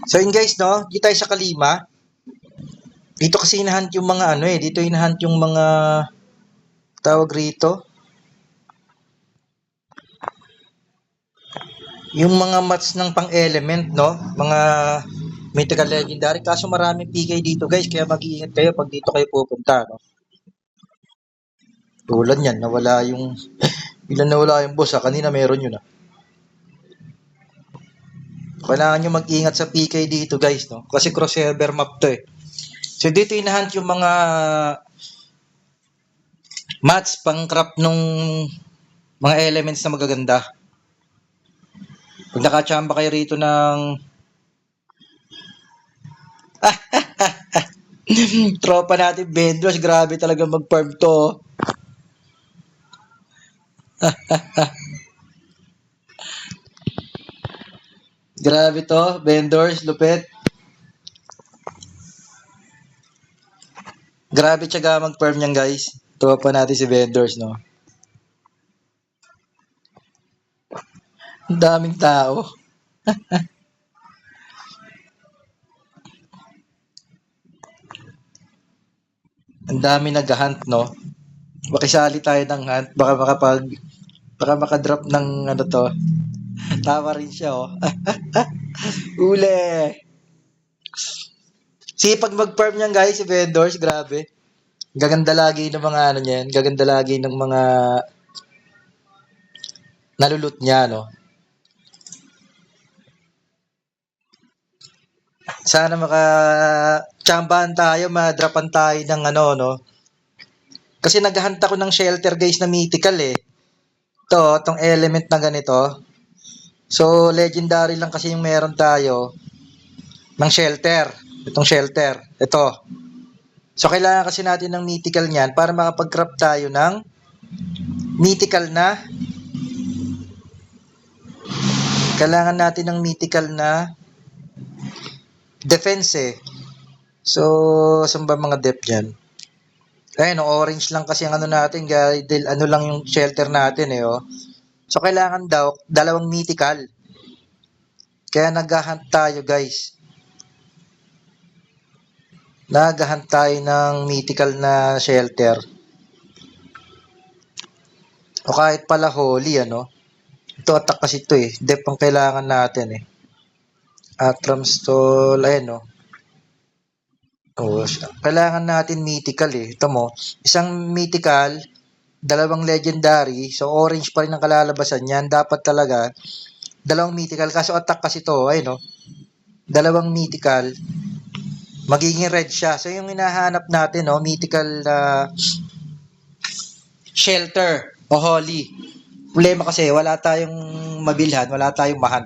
So yun guys, no? Dito tayo sa Kalima. Dito kasi inahunt yung mga dito inahunt yung mga tawag rito. Yung mga mats ng pang-element, no? Mga mythical legendary. Kaso maraming PK dito guys, kaya mag-iingat kayo pag dito kayo pupunta, no? Tulad yan, nawala yung ilan nawala yung boss, ha? Kanina meron yun, ha? Kailangan nyo mag-ingat sa PK dito guys, no? Kasi crossover map to, eh. So dito inahunt yung mga mats pang craft nung mga elements na magaganda. Pag nakachamba kayo rito ng tropa natin vendors, grabe talaga mag-farm to. Grabe to, vendors, lupit. Grabe tiyaga mag-farm niyan guys. Tropa natin si vendors, no? Ang daming tao. Ang dami nag-hunt, no? Makisali tayo ng hunt. Baka makadrop ng to. Tama rin siya, oh. Uli! Sipag mag-farm niyan guys, si vendors, grabe. Gaganda lagi ng mga niyan. Gaganda lagi ng mga nalulot niya, no? Sana maka-chambahan tayo, madrapan tayo ng no? Kasi naghahunt ako ng shelter guys na mythical, eh. Itong element na ganito. So, legendary lang kasi yung meron tayo ng shelter. Itong shelter. Ito. So, kailangan kasi natin ng mythical niyan para makapag-craft tayo ng mythical na defense, eh. So, saan ba mga dep dyan? Ayun, orange lang kasi ang natin, guys. Ano lang yung shelter natin, eh, oh. So, kailangan daw, dalawang mythical. Kaya naghahunt tayo, guys. Naghahunt tayo ng mythical na shelter. O kahit pala holy, ano. Ito, attack kasi ito, eh. Dep ang kailangan natin, eh. Atram stall, ayan, oh. Oh, kailangan natin mythical, eh. Ito mo, isang mythical, dalawang legendary, so orange pa rin ang kalalabasan niyan. Dapat talaga, dalawang mythical, kaso attack kasi to, ayun, no? Dalawang mythical, magiging red siya. So, yung hinahanap natin, no, mythical shelter o holy. Problema kasi, wala tayong mabilhan, wala tayong mahan.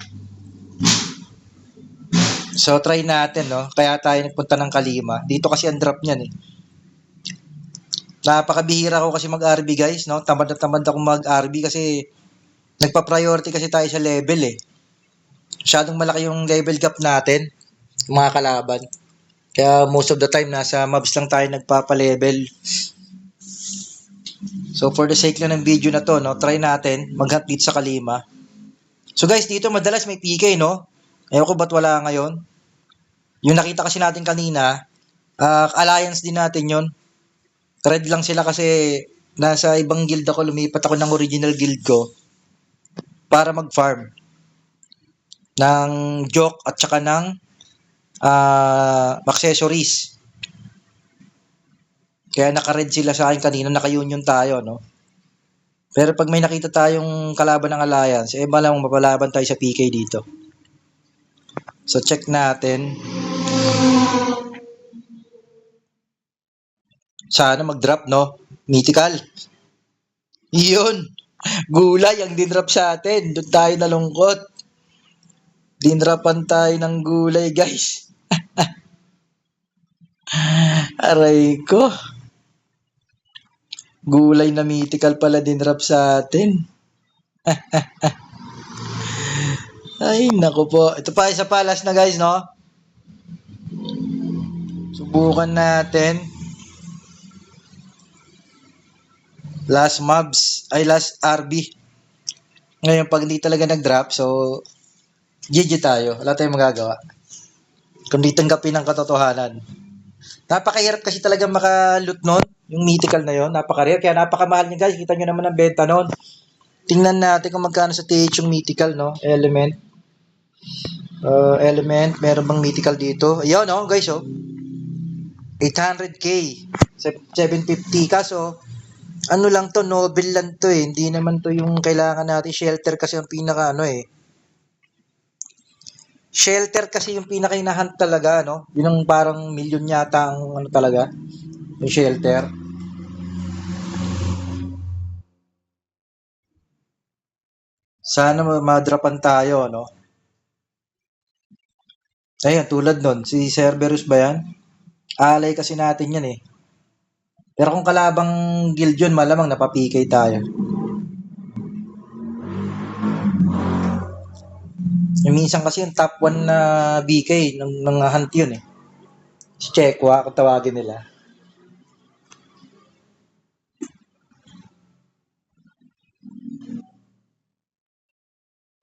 So, try natin, no? Kaya tayo nagpunta ng Kalima. Dito kasi ang drop niyan, eh. Napakabihira ko kasi mag-RB, guys, no? Tamad na tamad ako mag-RB kasi nagpa-priority kasi tayo sa level, eh. Masyadong malaki yung level gap natin, mga kalaban. Kaya most of the time, nasa mobs lang tayo nagpapa-level. So, for the sake lang ng video na to, no? Try natin mag-hunt dito sa Kalima. So, guys, dito madalas may PK, no? Ayoko ba't wala ngayon? Yung nakita kasi natin kanina, alliance din natin yon. Red lang sila kasi nasa ibang guild ako, lumipat ako ng original guild ko para mag-farm ng joke at saka ng accessories. Kaya naka-red sila sa akin kanina, naka-union tayo, no? Pero pag may nakita tayong kalaban ng alliance, malang mapalaban tayo sa PK dito. So, check natin. Sana mag-drop, no? Mythical. Yun. Gulay ang dinrap sa atin. Doon tayo nalungkot. Dinrapan tayo ng gulay, guys. Aray ko. Gulay na mythical pala dinrap sa atin. Ay, naku po. Ito pa, isa pa. Last na, guys, no? Subukan natin. Last mobs. Ay, last RB. Ngayon, pag hindi talaga nag-drop, so, GG tayo. Wala tayong magagawa. Kung di tanggapin ang katotohanan. Napakahirap kasi talaga maka-loot nun, yung mythical na yon, napaka-rare. Kaya napakamahal niya guys, kita nyo naman ang benta nun. Tingnan natin kung magkano sa TH yung mythical, no? Element. Element, meron bang mythical dito? Ayun, no, guys, oh. 800k. 750. Kaso, ano lang to, novel lang to eh. Hindi naman to yung kailangan natin. Shelter kasi ang pinaka ano eh. Shelter kasi yung pinaka inahunt talaga, no? Yun ang parang million yata ang ano talaga. Yung shelter. Sana madrapan tayo, no? Ayun, tulad nun. Si Cerberus ba yan? Alay kasi natin yan eh. Pero kung kalabang guild yun, malamang napapikay tayo. Yung minsan kasi yung top 1 na BK ng hunt yun eh. Si Chekwa, kung tawagin nila.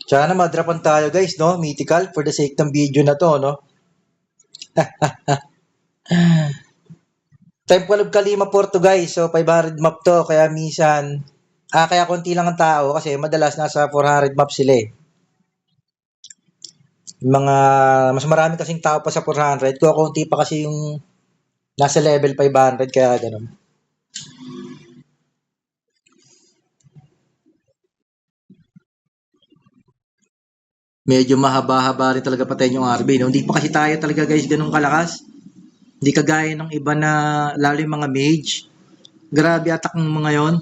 Sana madrapan tayo guys, no? Mythical for the sake ng video na to, no? Temple of Kalima Porto guys. So 500 map to kaya minsan kaya konti lang ang tao kasi madalas nasa 400 map sila eh. Yung mga mas marami kasing tao pa sa 400, konti pa kasi yung nasa level 500 kaya ganun. Medyo mahaba-haba rin talaga patayin yung RB. No? Hindi pa kasi tayo talaga guys ganun kalakas. Hindi kagaya ng iba na lalo yung mga mage. Grabe attack ng mga yon.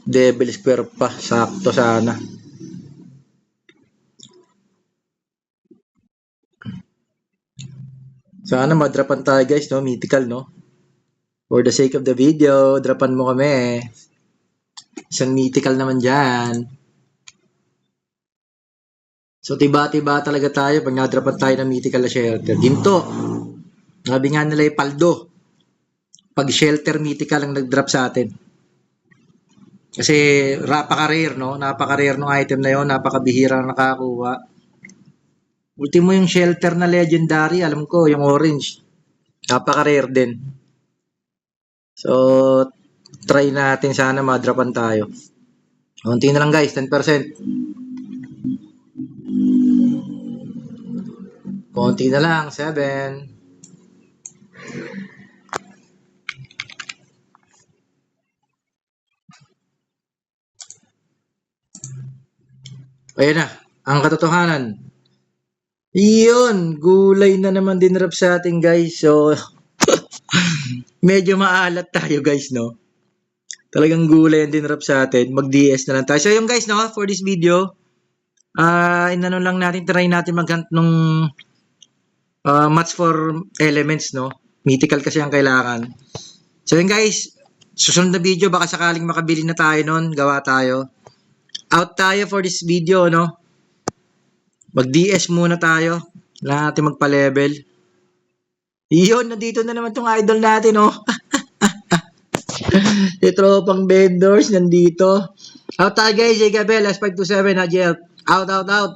Devil Square pa. Sakto sana. Sana madrapan tayo guys, no? Mythical, no? For the sake of the video, drapan mo kami. Isang mythical naman dyan. So, tiba-tiba talaga tayo pag nadrapan tayo ng mythical na shelter. Ginto. Sabi nga nila yung paldo. Pag shelter mythical ang nag-drop sa atin. Kasi napaka-rare, no? Napaka-rare ng item na yon, napakabihira na nakakuha. Ultimo yung shelter na legendary, alam ko, yung orange. Napaka-rare din. So, try natin sana madrapan tayo. Kunti na lang guys, 10%. Konti na lang, 7. Ayan na, ang katotohanan. Iyon, gulay na naman din rap sa atin guys. So, medyo maalat tayo guys, no? Talagang gulay din rap sa atin. Mag-DS na lang tayo. So, yung guys, no? For this video, inano lang natin, try natin mag-hunt nung match for elements, no? Mythical kasi ang kailangan. So, yun guys, susunod na video, baka sakaling makabili na tayo nun, gawa tayo. Out tayo for this video, no? Mag-DS muna tayo. Wala natin magpa-level. Iyon, nandito na naman tong idol natin, no? Yung tropang vendors, nandito. Out tayo guys, Jay Gabel, S527, Hajiel. Out, out, out.